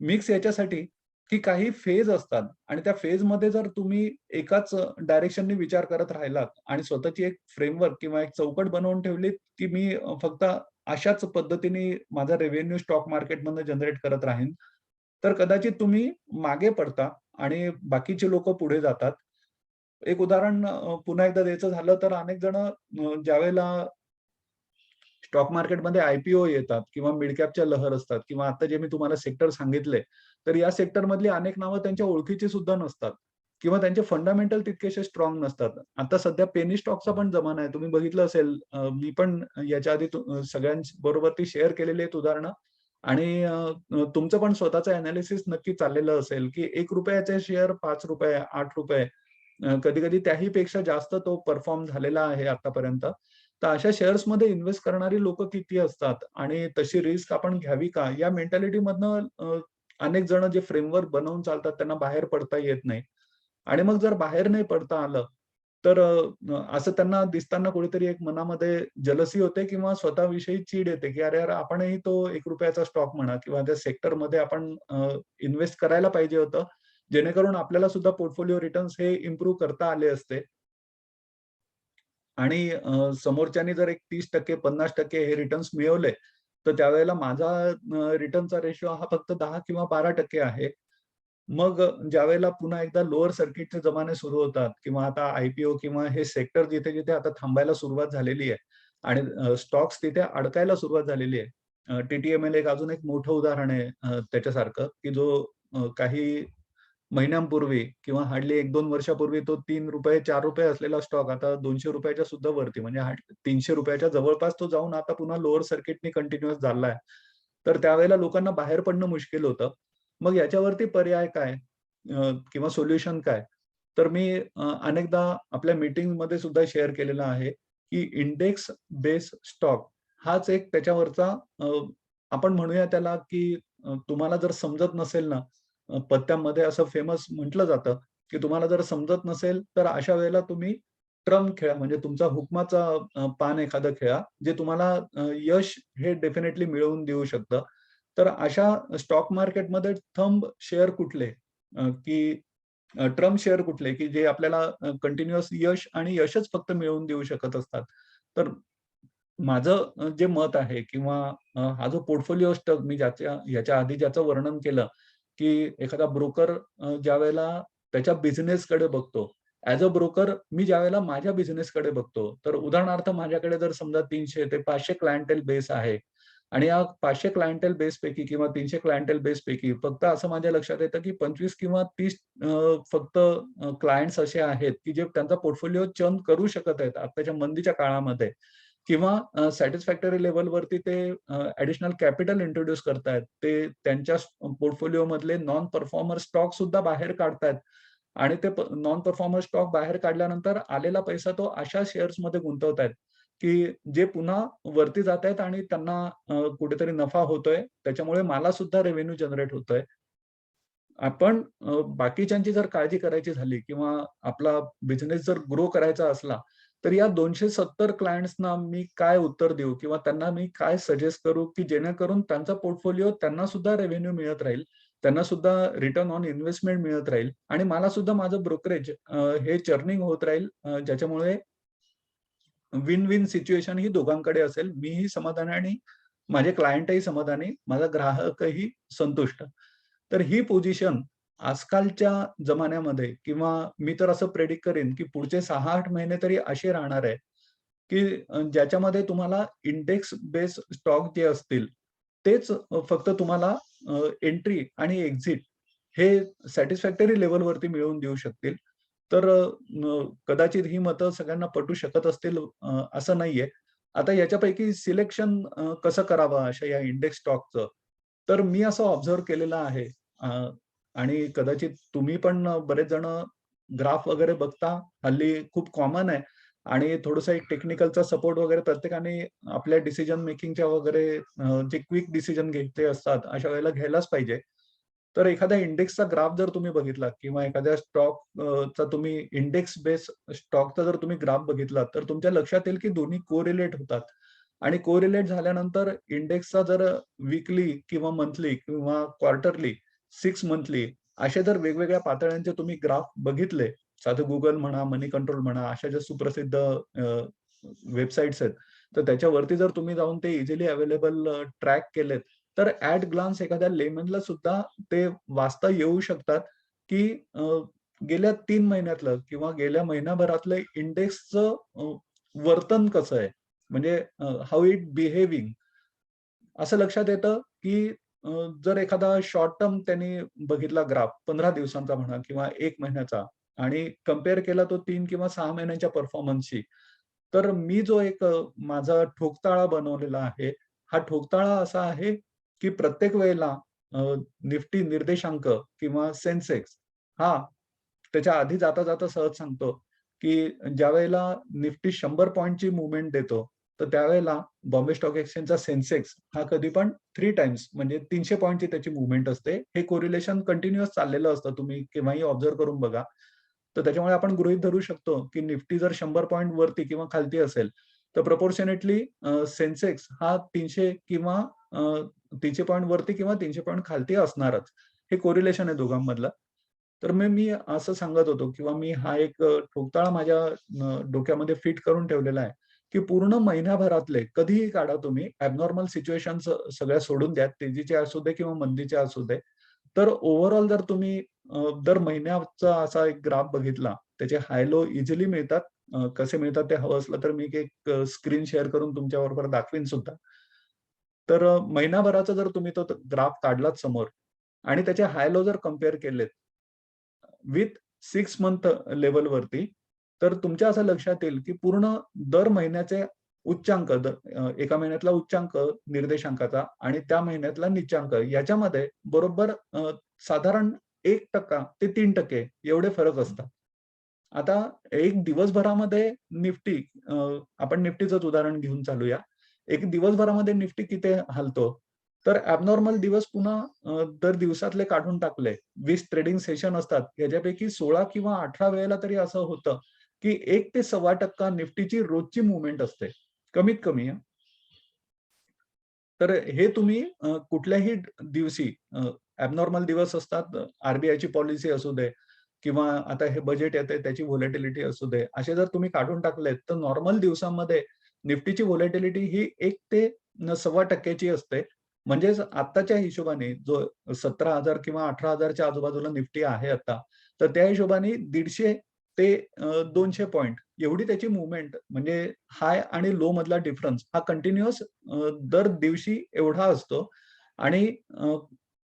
मिक्स याच्यासाठी, की काही फेज असतात आणि त्या फेजमध्ये जर तुम्ही एकाच डायरेक्शननी विचार करत राहिलात आणि स्वतःची एक फ्रेमवर्क किंवा एक चौकट बनवून ठेवलीत, की मी फक्त अशाच पद्धतीने माझा रेव्हेन्यू स्टॉक मार्केटमधनं जनरेट करत राहीन, तर कदाचित तुम्ही मागे पडता आणि बाकीचे लोकं पुढे जातात. एक उदाहरण पुन्हा एकदा द्यायचं झालं तर अनेक जण ज्यावेळेला स्टॉक मार्केटमध्ये आय-पी-ओ येतात किंवा मिड कॅपच्या लहर असतात किंवा आता जे मी तुम्हाला सेक्टर सांगितले, तर या सेक्टरमधली अनेक नावं त्यांच्या ओळखीची सुद्धा नसतात किंवा त्यांचे फंडामेंटल तितकेसे स्ट्राँग नसतात. आता सध्या पेनी स्टॉकचा पण जमाना आहे. तुम्ही बघितलं असेल मी पण याच्या आधी सगळ्यांबरोबर ती शेअर केलेली आहेत उदाहरणं आणि तुमचं पण स्वतःचं एनालिसिस नक्की चाललेलं असेल, की ₹1 चे शेअर ₹5, ₹8 कधी-कधी त्याही पेक्षा जास्त तो परफॉर्म झालेला आहे आतापर्यंत. तर अशा शेअर्समध्ये इन्व्हेस्ट करणारी लोकं किती असतात आणि तशी रिस्क आपण घ्यावी का? या मेंटॅलिटीमधनं अनेक जण जे फ्रेमवर्क बनवून चालतात त्यांना बाहेर पडता येत नाही. आणि मग जर बाहेर नाही पडता आलं, तर असं त्यांना दिसताना कुठेतरी एक मनामध्ये जलसी होते किंवा स्वतःविषयी चीड येते, की "अरे यार, आपणही तो ₹1 स्टॉक म्हणा किंवा त्या सेक्टरमध्ये आपण इन्व्हेस्ट करायला पाहिजे होतं, जेणेकरून आपल्याला सुद्धा पोर्टफोलिओ रिटर्न्स हे इम्प्रूव्ह करता आले असते." आणि समोरच्याने जर एक 30% 50% हे रिटर्न्स मिळवले, तर त्यावेळेला माझा रिटर्नचा रेशिओ हा फक्त 10 किंवा 12% आहे. मग ज्यावेळेला पुन्हा एकदा लोअर सर्किटचे जमाने सुरू होतात किंवा आता आय-पी-ओ किंवा हे सेक्टर जिथे-जिथे आता थांबायला सुरुवात झालेली आहे आणि स्टॉक्स तिथे अडकायला सुरुवात झालेली आहे. टी-टी-एम-एल एक अजून एक मोठं उदाहरण आहे त्याच्यासारखं, की जो काही महिन्यांपूर्वी किंवा हार्डली 1-2 वर्षापूर्वी तो ₹3 ₹4 असलेला स्टॉक आता ₹200 च्या सुद्धा वरती म्हणजे ₹300 च्या जवळपास तो जाऊन आता पुन्हा लोअर सर्किटनी कंटिन्युअस चाललाय. तर त्यावेळेला लोकांना बाहेर पडणं मुश्किल होतं. मग याच्यावरती पर्याय काय? किंवा सोल्युशन काय? तर मी अनेकदा आपल्या मीटिंगमध्ये सुद्धा शेअर केलेलं आहे, की इंडेक्स बेस स्टॉक हाच एक त्याच्यावरचा आपण म्हणूया त्याला, की तुम्हाला जर समजत नसेल ना, पत्त्यामध्ये असं फेमस म्हटलं जातं, की तुम्हाला जर समजत नसेल, तर अशा वेळेला तुम्ही ट्रम्प खेळा, म्हणजे तुमचा हुकमाचा पान एखादं खेळा, जे तुम्हाला यश हे डेफिनेटली मिळवून देऊ शकतं. तर अशा स्टॉक मार्केटमध्ये थंब शेअर कुठले, की ट्रम्प शेअर कुठले, की जे आपल्याला कंटिन्युअस यश आणि यशच फक्त मिळवून देऊ शकत असतात. तर माझं जे मत आहे किंवा हा जो पोर्टफोलिओ स्टॉक मी याच्या आधी ज्याचं वर्णन केलं, की एखादा ब्रोकर ज्यावेळेला त्याच्या बिझनेसकडे बघतो. ॲज अ ब्रोकर मी ज्यावेळेला माझ्या बिझनेसकडे बघतो, तर उदाहरणार्थ माझ्याकडे जर समजा 300 ते 500 क्लायंटेल बेस आहे आणि या 500 क्लायंटेल बेसपैकी किंवा 300 क्लायंटेल बेसपैकी फक्त असं माझ्या लक्षात येतं, की 25 किंवा 30 फक्त क्लायंट्स असे आहेत, की जे त्यांचा पोर्टफोलिओ चर्न करू शकत आहेत आत्ताच्या मंदीच्या काळामध्ये. किंवा सॅटिस्फॅक्टरी लेव्हलवरती ते ॲडिशनल कॅपिटल इंट्रोड्यूस करतायत. ते त्यांच्या पोर्टफोलिओमधले नॉन परफॉर्मर स्टॉक सुद्धा बाहेर काढतायत आणि ते नॉन परफॉर्मर स्टॉक बाहेर काढल्यानंतर आलेला पैसा तो अशा शेअर्समध्ये गुंतवतायत, की जे पुन्हा वरती जातायत आणि त्यांना कुठेतरी नफा होतोय. त्याच्यामुळे मला सुद्धा रेव्हेन्यू जनरेट होतोय. आपण बाकीच्यांची जर काळजी करायची झाली किंवा आपला बिझनेस जर ग्रो करायचा असला, तर या 270 क्लायंट्सना मी काय उत्तर देऊ किंवा त्यांना मी काय सजेस्ट करू, की जेणेकरून त्यांचा पोर्टफोलिओ त्यांना सुद्धा रेव्हेन्यू मिळत राहील. त्यांना सुद्धा रिटर्न ऑन इन्व्हेस्टमेंट मिळत राहील आणि मला सुद्धा माझं ब्रोकरेज हे चर्निंग होत राहील, ज्याच्यामुळे विन-विन सिच्युएशन ही दोघांकडे असेल. मीही समाधानी आणि माझे क्लायंटही समाधानी, माझा ग्राहकही संतुष्ट. तर ही पोझिशन आजकालच्या जमान्यामध्ये किंवा मी तर असं प्रेडिक्ट करेन, की पुढचे 6-8 महिने तरी असे राहणार आहे, की ज्याच्यामध्ये तुम्हाला इंडेक्स बेस स्टॉक जे असतील, तेच फक्त तुम्हाला एंट्री आणि एक्झिट हे सॅटिस्फॅक्टरी लेव्हलवरती मिळवून देऊ शकतील. तर कदाचित ही मतं सगळ्यांना पटू शकत असतील असं नाहीये. आता याच्यापैकी सिलेक्शन कसं करावं अशा या इंडेक्स स्टॉकचं? तर मी असं ऑब्झर्व्ह केलेलं आहे, अ, आणि कदाचित तुम्ही पण बरेच जण ग्राफ वगैरे बघता. हल्ली खूप कॉमन आहे आणि थोडंसं एक टेक्निकलचा सपोर्ट वगैरे प्रत्येकाने आपल्या डिसिजन मेकिंगच्या वगैरे जे क्विक डिसिजन घ्यायचे असतात, अशा वेळेला घ्यायलाच पाहिजे. तर एखाद्या इंडेक्सचा ग्राफ जर तुम्ही बघितला किंवा एखाद्या स्टॉक चा तुम्ही इंडेक्स बेस स्टॉकचा जर तुम्ही ग्राफ बघितला, तर तुमच्या लक्षात येईल की दोन्ही कोरिलेट होतात आणि कोरिलेट झाल्यानंतर इंडेक्सचा जर वीकली किंवा मंथली किंवा क्वार्टरली, 6 मंथली असे जर वेगवेगळ्या पातळ्यांचे तुम्ही ग्राफ बघितले, साधं Google म्हणा, मनी कंट्रोल म्हणा, अशा ज्या सुप्रसिद्ध वेबसाईट्स आहेत, तर त्याच्यावरती जर तुम्ही जाऊन ते इझिली अवेलेबल ट्रॅक केलेत, तर ॲट ग्लान्स एखाद्या लेमनला सुद्धा ते वाचता येऊ शकतात, की गेल्या 3 महिन्यातलं किंवा गेल्या महिनाभरातलं इंडेक्सचं वर्तन कसं आहे? म्हणजे हाऊ इट बिहेविंग असं लक्षात येतं, की अ, जर एखादा शॉर्ट टर्म त्यांनी बघितला ग्राफ 15 दिवसांचा म्हणा किंवा 1 महिन्याचा आणि कंपेअर केला तो 3 किंवा 6 महिन्यांच्या परफॉर्मन्सशी. तर मी जो एक माझा ठोकताळा बनवलेला आहे, हा ठोकताळा असा आहे, की प्रत्येक वेळेला अ, निफ्टी निर्देशांक किंवा सेन्सेक्स हा त्याच्या आधी जाता-जाता सहज सांगतो, की ज्यावेळेला निफ्टी 100 पॉइंटची मूव्हमेंट देतो, तर त्यावेळेला बॉम्बे स्टॉक एक्सचेंजचा सेन्सेक्स हा कधी पण 3 टाइम्स म्हणजे 300 पॉइंटची त्याची मूव्हमेंट असते. हे कोरिलेशन कंटिन्युअस चाललेलं असतं. तुम्ही केव्हाही ऑब्झर्व्ह करून बघा. तर त्याच्यामुळे आपण गृहीत धरू शकतो, की निफ्टी जर 100 पॉइंट वरती किंवा खालती असेल, तर प्रपोर्शनेटली सेन्सेक्स हा 300 किंवा 300 पॉइंट वरती किंवा 300 पॉइंट खालती असणारच. हे कोरिलेशन आहे दोघांमधलं. तर मग मी असं सांगत होतो किंवा मी हा एक ठोकताळा माझ्या डोक्यामध्ये फिट करून ठेवलेला आहे, की पूर्ण महिन्याभरातले कधीही काढा तुम्ही ॲबनॉर्मल सिच्युएशन्स सगळ्या सोडून द्या. तेजीचे असू दे किंवा मंदीचे असू दे. तर ओव्हरऑल जर तुम्ही दर महिन्याचा असा एक ग्राफ बघितला, त्याचे हाय लो इझिली मिळतात. कसे मिळतात ते हवं असलं तर मी एक स्क्रीन शेअर करून तुमच्याबरोबर दाखवीन सुद्धा. तर महिनाभराचा जर तुम्ही तो ग्राफ काढलात समोर आणि त्याचे हाय लो जर कंपेअर केलेत विथ 6 मंथ लेव्हलवरती, तर तुमच्या असं लक्षात येईल, की पूर्ण दर महिन्याचे उच्चांक एका महिन्यातला उच्चांक निर्देशांकाचा आणि त्या महिन्यातला निच्चांक याच्यामध्ये बरोबर साधारण 1% ते 3% एवढे फरक असतात. आता एक दिवसभरामध्ये निफ्टी आपण निफ्टीचंच उदाहरण घेऊन चालूया. एक दिवसभरामध्ये निफ्टी किती हलतो? तर ॲबनॉर्मल दिवस पुन्हा दर दिवसातले काढून टाकले. 20 ट्रेडिंग सेशन असतात. याच्यापैकी 16 किंवा 18 वेळेला तरी असं होतं, की 1 ते 1.25% निफ्टीची रोजची मूव्हमेंट असते. कमीत कमी हां. तर हे तुम्ही कुठल्याही दिवशी ॲबनॉर्मल दिवस असतात, आरबीआयची पॉलिसी असू दे किंवा आता हे बजेट येतंय त्याची व्हॉलॅटिलिटी असू दे. असे जर तुम्ही काढून टाकलेत, तर नॉर्मल दिवसांमध्ये निफ्टीची व्हॉलॅटिलिटी ही 1 ते 1.25% ची असते. म्हणजेच आत्ताच्या हिशोबाने जो 17,000 किंवा 18,000 च्या आजूबाजूला निफ्टी आहे आता. तर त्या हिशोबाने 150 ते 200 पॉइंट एवढी त्याची मूव्हमेंट म्हणजे हाय आणि लो मधला डिफरन्स हा कंटिन्युअस दर दिवशी एवढा असतो आणि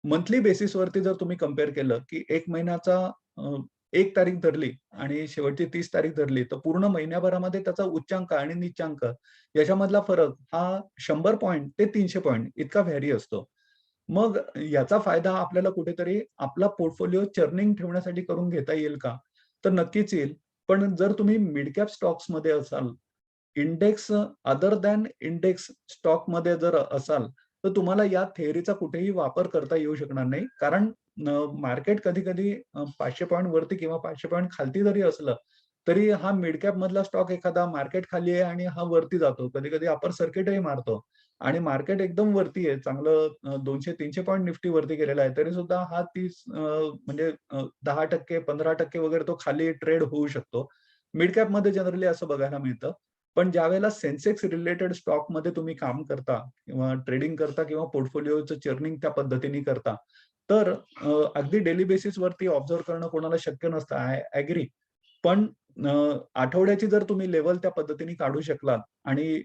मंथली बेसिसवरती जर तुम्ही कंपेअर केलं, की 1 महिन्याचा 1 तारीख धरली आणि शेवटची 30 तारीख धरली, तर पूर्ण महिन्याभरामध्ये त्याचा उच्चांक आणि निच्चांक याच्यामधला फरक हा 100 पॉइंट ते 300 पॉइंट इतका व्हॅरी असतो. मग याचा फायदा आपल्याला कुठेतरी आपला पोर्टफोलिओ चर्निंग ठेवण्यासाठी करून घेता येईल का? तर नक्कीच येईल. पण जर तुम्ही मिड कॅप स्टॉक्समध्ये असाल, इंडेक्स अदर दॅन इंडेक्स स्टॉकमध्ये जर असाल, तर तुम्हाला या थिअरीचा कुठेही वापर करता येऊ शकणार नाही. कारण मार्केट कधी-कधी 500 पॉइंट वरती किंवा 500 पॉइंट खालती जरी असलं, तरी हा मिड कॅप मधला स्टॉक एखादा मार्केट खाली आहे आणि हा वरती जातो. कधी-कधी अपर सर्किटही मारतो आणि मार्केट एकदम वरती आहे. चांगलं 200-300 पॉइंट निफ्टी वरती गेलेला आहे. तरी सुद्धा हा 30 म्हणजे 10% 15% वगैरे तो खाली ट्रेड होऊ शकतो. मिड कॅपमध्ये जनरली असं बघायला मिळतं. पण ज्यावेळेला सेन्सेक्स रिलेटेड स्टॉकमध्ये तुम्ही काम करता किंवा ट्रेडिंग करता किंवा पोर्टफोलिओचं चर्निंग त्या पद्धतीने करता, तर अगदी डेली बेसिसवरती ऑब्झर्व्ह करणं कोणाला शक्य नसतं. I agree. पण आठवड्याची जर तुम्ही लेव्हल त्या पद्धतीने काढू शकलात आणि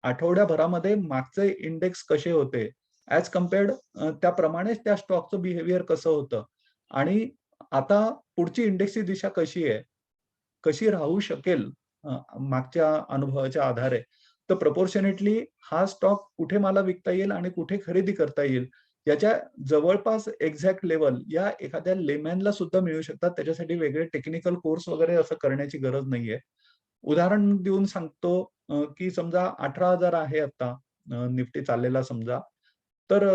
आठवड्याभरामध्ये मागचे इंडेक्स कसे होते, ॲज कंपेअर्ड त्याप्रमाणेच त्या स्टॉकचं बिहेवियर कसं होतं आणि आता पुढची इंडेक्सची दिशा कशी आहे, कशी राहू शकेल मागच्या अनुभवाच्या आधारे, तर प्रपोर्शनेटली हा स्टॉक कुठे मला विकता येईल आणि कुठे खरेदी करता येईल, याच्या जवळपास एक्झॅक्ट लेव्हल या एखाद्या लेमॅनला सुद्धा मिळू शकतात. त्याच्यासाठी वेगळे टेक्निकल कोर्स वगैरे असं करण्याची गरज नाहीये. उदाहरण देऊन सांगतो की समजा 18,000 आहे आता निफ्टी चाललेला समजा. तर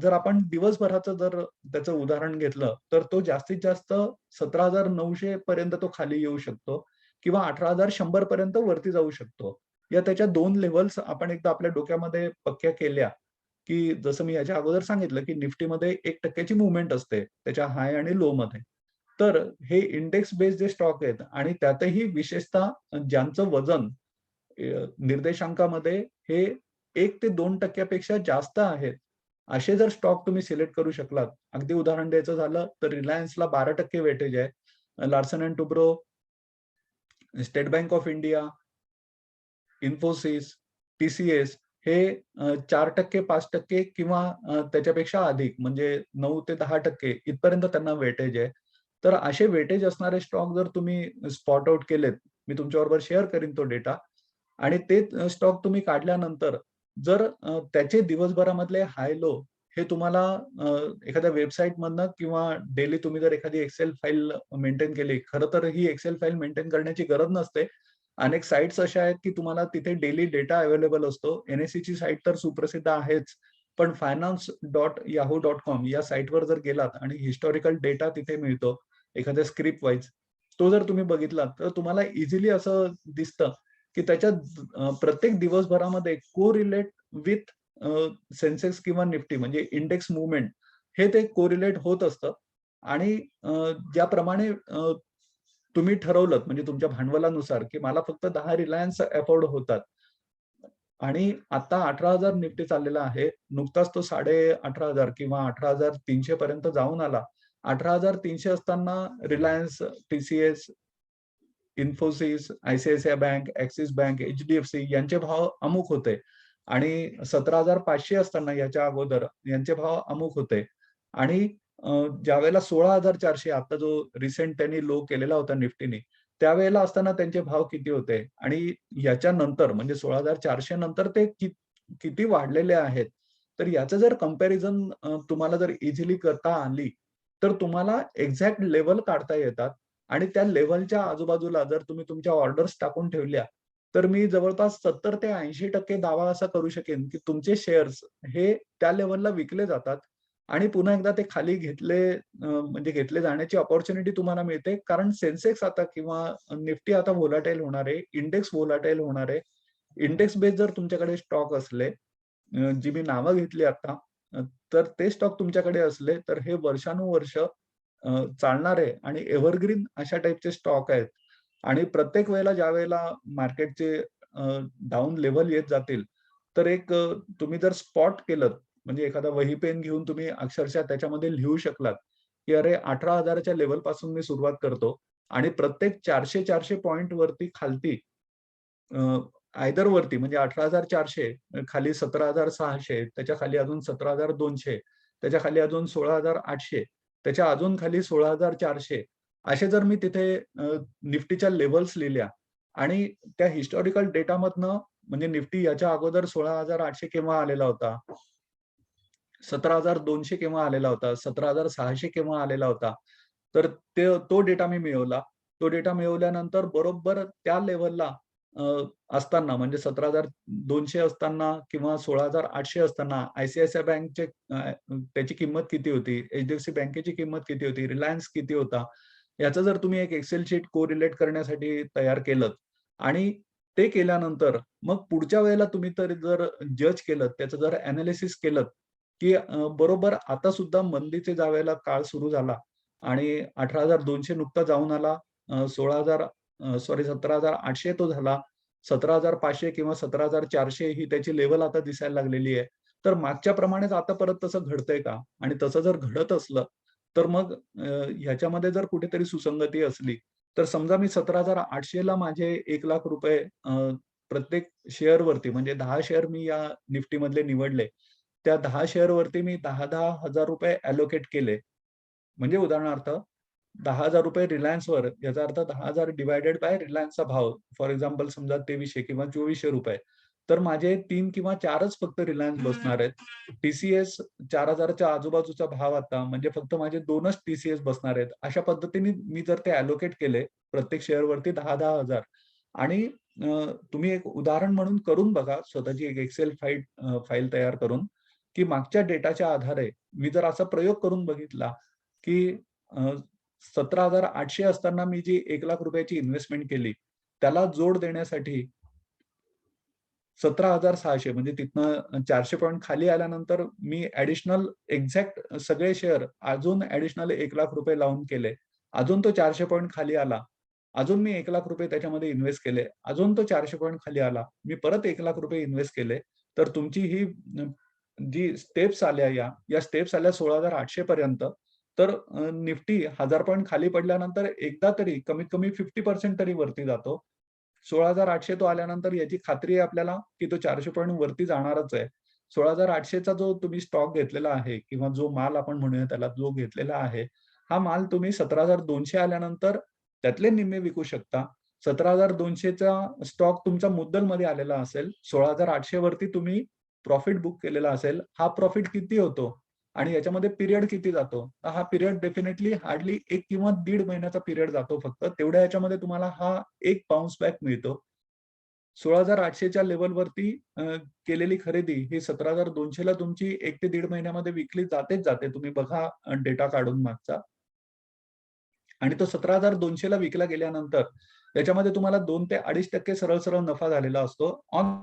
जर आपण दिवसभराचं जर त्याचं उदाहरण घेतलं, तर तो जास्तीत जास्त 17,900 पर्यंत तो खाली येऊ शकतो किंवा 18,100 पर्यंत वरती जाऊ शकतो. या त्याच्या 2 लेव्हल्स आपण एकदा आपल्या डोक्यामध्ये पक्क्या केल्या, की जसं मी याच्या अगोदर सांगितलं, की निफ्टीमध्ये 1% ची मूव्हमेंट असते त्याच्या हाय आणि लोमध्ये. तर हे इंडेक्स बेस्ड जे स्टॉक आहेत आणि त्यातही विशेषतः ज्यांचं वजन निर्देशांकामध्ये हे 1 ते 2% पेक्षा जास्त आहेत. असे जर स्टॉक तुम्ही सिलेक्ट करू शकलात, अगदी उदाहरण द्यायचं झालं तर रिलायन्सला 12% वेटेज आहे. Larsen and Toubro, state bank of India, Infosys, TCS हे 4%, 5% किंवा त्याच्यापेक्षा अधिक म्हणजे 9 ते 10% इथपर्यंत त्यांना वेटेज आहे. तर असे वेटेज असणारे स्टॉक जर तुम्ही स्पॉट आउट केलेत, मी तुमच्याबरोबर शेअर करीन तो डेटा आणि ते स्टॉक तुम्ही काढल्यानंतर जर त्याचे दिवसभरामधले हाय लो हे तुम्हाला एखाद्या वेबसाईटमधनं किंवा डेली तुम्ही जर एखादी एक्सेल फाईल मेंटेन केली. खरं तर ही एक्सेल फाईल मेंटेन करण्याची गरज नसते. अनेक साइट्स अशा आहेत, की तुम्हाला तिथे डेली डेटा अवेलेबल असतो. एन-एस-सीची साइट तर सुप्रसिद्ध आहेच. पण finance.yahoo.com या साइटवर जर गेलात आणि हिस्टॉरिकल डेटा तिथे मिळतो, एखाद्या स्क्रिप्ट वाईज. तो जर तुम्ही बघितलात, तर तुम्हाला इझिली असं दिसतं, की त्याच्यात प्रत्येक दिवसभरामध्ये कोरिलेट विथ सेन्सेक्स किंवा निफ्टी म्हणजे इंडेक्स मूव्हमेंट हे ते कोरिलेट होत असतं आणि ज्याप्रमाणे तुम्ही ठरवलत म्हणजे तुमच्या भांडवलानुसार, की मला फक्त 10 रिलायन्स अफोर्ड होतात आणि आता 18,000 निफ्टी चाललेला आहे. नुकताच तो 18,500 किंवा 18,300 पर्यंत जाऊन आला. 18,300 असताना Reliance, TCS, Infosys, I-C-I-C-I bank, axis bank, HDFC यांचे भाव अमुक होते आणि 17,500 असताना याच्या अगोदर यांचे भाव अमुक होते आणि ज्यावेळेला 16,400 आता जो रिसेंट त्यांनी लो केलेला होता निफ्टीने, त्यावेळेला असताना त्यांचे भाव किती होते आणि याच्यानंतर म्हणजे 16,400 नंतर ते किती वाढलेले आहेत. तर याचं जर कंपॅरिझन तुम्हाला जर इझिली करता आली, तर तुम्हाला एक्झॅक्ट लेव्हल काढता येतात आणि त्या लेव्हलच्या आजूबाजूला जर तुम्ही तुमच्या ऑर्डर्स टाकून ठेवल्या, तर मी जवळपास 70% ते 80% दावा असा करू शकेन, की तुमचे शेअर्स हे त्या लेव्हलला विकले जातात आणि पुन्हा एकदा ते खाली म्हणजे घेतले जाण्याची अपॉर्च्युनिटी तुम्हाला मिळते. कारण सेन्सेक्स आता किंवा निफ्टी आता व्होलाटाईल होणार आहे, इंडेक्स व्होलाटाईल होणार आहे. इंडेक्स बेस जर तुमच्याकडे स्टॉक असले, जी मी नावं घेतली आता, तर ते स्टॉक तुमच्याकडे असले, तर हे वर्षानुवर्ष चालणारे आणि एव्हरग्रीन अशा टाइपचे स्टॉक आहेत. आणि प्रत्येक वेळेला ज्यावेळेला मार्केटचे डाउन लेव्हल येत जातील, तर तुम्ही जर स्पॉट केलंत, म्हणजे एखादा वही पेन घेऊन तुम्ही अक्षरशः त्याच्यामध्ये लिहू शकलात, की अरे 18,000 च्या लेव्हलपासून मी सुरुवात करतो आणि प्रत्येक 400-400 पॉइंट वरती खालती आयदर वरती म्हणजे 18,400 खाली 17,600 त्याच्या खाली अजून 17,200 त्याच्या खाली अजून 16,800 त्याच्या अजून खाली 16,400 असे जर मी तिथे निफ्टीच्या लेव्हल्स लिहिल्या आणि त्या हिस्टॉरिकल डेटामधनं म्हणजे निफ्टी याच्या अगोदर 16,800 केव्हा आलेला होता, 17,200 केव्हा आलेला होता, 17,600 केव्हा आलेला होता. तर तो डेटा मी मिळवला. तो डेटा मिळवल्यानंतर बरोबर त्या लेव्हलला अ, असताना म्हणजे 17,200 असताना किंवा 16,800 असताना आयसीआयसीआय बँकचे त्याची किंमत किती होती, एचडीएफसी बँकेची किंमत किती होती, रिलायन्स किती होता, याचं जर तुम्ही एक एक्सेल शीट कोरिलेट करण्यासाठी तयार केलंत आणि ते केल्यानंतर मग पुढच्या वेळेला तुम्ही तर जर जज केलंत, त्याचं जर एनालिसिस केलंत, की बरोबर आता सुद्धा मंदीचे ज्यावेळेला काळ सुरू झाला आणि 18,200 नुकता जाऊन आला, 17,800 तो झाला. 17,500 किंवा 17,400 ही त्याची लेव्हल आता दिसायला लागलेली आहे. तर मागच्या प्रमाणेच आता परत तसं घडतंय का? आणि तसं जर घडत असलं, तर मग ह्याच्यामध्ये जर कुठेतरी सुसंगती असली, तर समजा मी 17,800 ला माझे ₹1,00,000 प्रत्येक शेअरवरती म्हणजे 10 शेअर मी या निफ्टीमधले निवडले. त्या 10 शेअरवरती मी ₹10,000 अलोकेट केले. म्हणजे उदाहरणार्थ ₹10,000 रिलायन्सवर, याचा अर्थ 10,000 डिव्हायडेड बाय रिलायन्सचा भाव. फॉर एक्झाम्पल समजा 2300 किंवा ₹2400. तर माझे 3 किंवा 4च फक्त रिलायन्स बसणार आहेत. टी-सी-एस 4,000 च्या आजूबाजूचा भाव आता म्हणजे फक्त माझे 2च टी-सी-एस बसणार आहेत. अशा पद्धतीने मी जर ते अलोकेट केले प्रत्येक शेअरवरती 10,000 आणि तुम्ही एक उदाहरण म्हणून करून बघा स्वतःची एक एक्सेल फाईल तयार करून, की मागच्या डेटाच्या आधारे मी जर असा प्रयोग करून बघितला, की 17,800 असताना मी जी ₹1,00,000 ची इन्व्हेस्टमेंट केली, त्याला जोड देण्यासाठी 17,600 म्हणजे तिथनं 400 पॉइंट खाली आल्यानंतर मी ॲडिशनल एक्झॅक्ट सगळे शेअर अजून ॲडिशनल ₹1,00,000 लावून केले. अजून तो 400 पॉइंट खाली आला. अजून मी ₹1,00,000 त्याच्यामध्ये इन्व्हेस्ट केले. अजून तो 400 पॉइंट खाली आला. मी परत ₹1,00,000 इन्व्हेस्ट केले. तर तुमची ही जी स्टेप्स आल्या या स्टेप्स आल्या 16,800 पर्यंत. तर निफ्टी 1000 पॉइंट खाली पडल्यानंतर एकदा तरी कमीत कमी 50% तरी वरती जातो. 16,800 तो आल्यानंतर याची खात्री आहे आपल्याला, की तो 400 पॉइंट वरती जाणारच आहे. 16,800 चा जो तुम्ही स्टॉक घेतलेला आहे किंवा जो माल आपण म्हणूया त्याला जो घेतलेला आहे, हा माल तुम्ही 17,200 आल्यानंतर त्यातले निम्मे विकू शकता. 17,200 चा स्टॉक तुमचा मुद्दलमध्ये आलेला असेल. 16,800 वरती तुम्ही प्रॉफिट बुक केलेला असेल. हा प्रॉफिट किती होतो आणि याच्यामध्ये पिरियड किती जातो? तर हा पिरियड डेफिनेटली हार्डली 1 किंवा दीड महिन्याचा पिरियड जातो फक्त. तेवढ्या ह्याच्यामध्ये तुम्हाला हा एक बाउन्स बॅक मिळतो. 16,800 च्या लेव्हलवरती केलेली खरेदी ही 17,200 ला तुमची 1 ते दीड महिन्यामध्ये विकली जातेच जाते. तुम्ही बघा डेटा काढून मागचा. आणि तो 17,200 ला विकला गेल्यानंतर त्याच्यामध्ये तुम्हाला 2 ते 2.5% सरळ-सरळ नफा झालेला असतो ऑन